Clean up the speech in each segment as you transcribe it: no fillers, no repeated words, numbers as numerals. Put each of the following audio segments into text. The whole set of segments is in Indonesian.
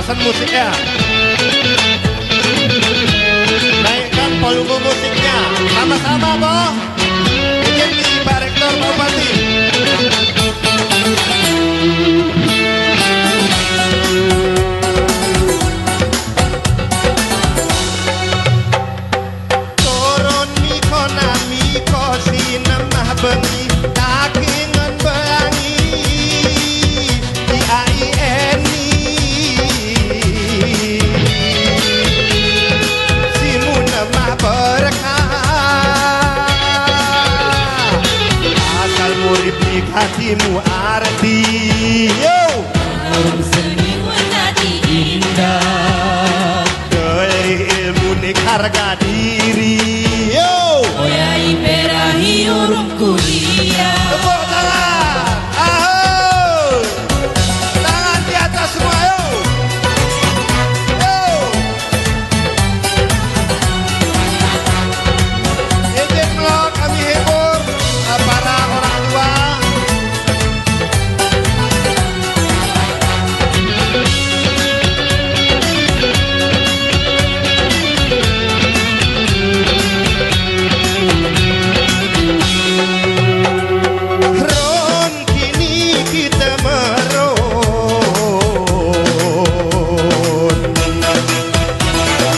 dosen musiknya. Naikkan volume musiknya. Sama-sama, Boh. Izin di Pak Rektor Pak Bupati. Turun miko namiko sinemah bengi kakingan belangi di AINI simu nemah berkah asal murid di hatimu arti yo Urung seni tadi indah dari ilmu nik harga diri yo Oyai perahi urung kuliah tepuk tangan aho tangan di atas semua yo yo izin lo kami hibur para orang tua. Ron kini kita meron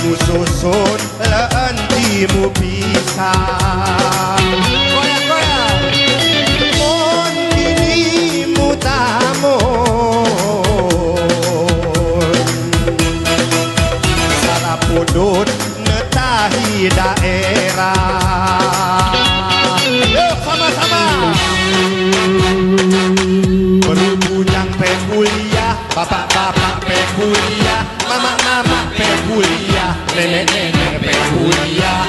mususun leentimu pisah goyang-goyang mon kini mutamun sarapudut netahi daerah yuk sama-sama berhubungan pe kuliah bapak-bapak pe kuliah mama-mama pe kuliah nenek-nenek pe kuliah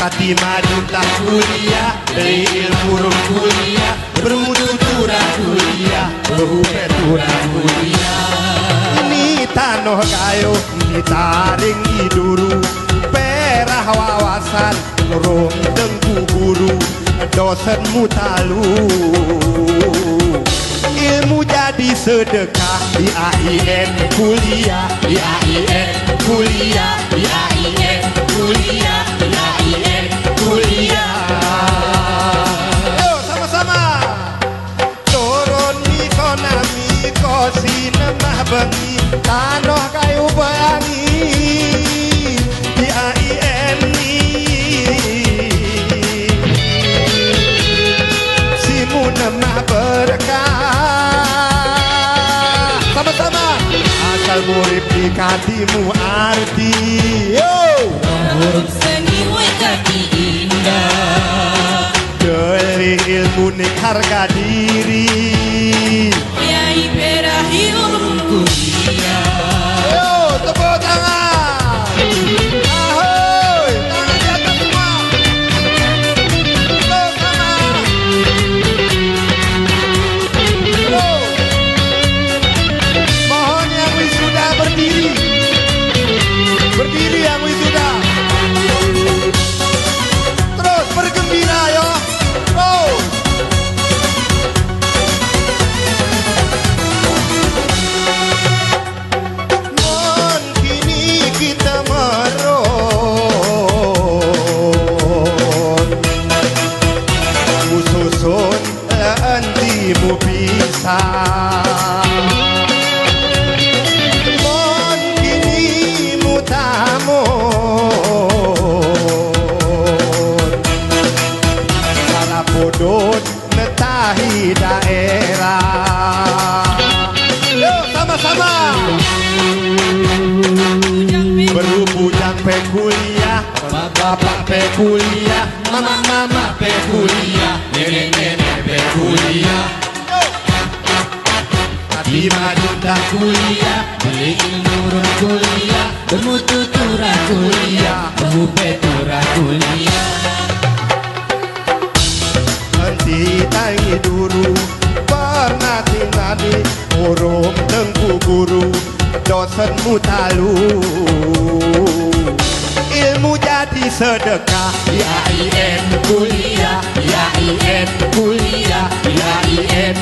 Fatimah Duta kuliah dari ilmu rum kuliah bermutu turah kuliah berupetura kuliah ini tanoh kayo ditaring iduru perah wawasan rum dengku guru dosen mutalu ilmu jadi sedekah di AIN kuliah di AIN kuliah di AIN kuliah di AIN kuliah ayo sama-sama turun miko namiko sinemah bengi tanoh kayu beangi di AIN simu nemah berkah sama-sama asal murid di hatimu arti yo Urung seni tadi indah dari ilmu nik harga diri Oyai perahi urung kuliah yo tepuk tangan ahoy tangan di atas semua tepuk tangan yo mohon yang wisuda berdiri berdiri yang wisuda terus bergembira yo oh mon kini kita meron mususun leentimu pisah mon kini mutamun salah podot netahi daerah yuk sama-sama berhubungan pe kuliah bapak pe kuliah mama-mama pe kuliah nenek-nenek pe kuliah Fatimah Duta kuliah Beli ilmu urung kuliah bermutu turah kuliah berupetura kuliah henti tangi dulu pernah tinggali urung dengku guru dosen mutalu ilmu jadi sedekah di AIN kuliah di AIN kuliah di AIN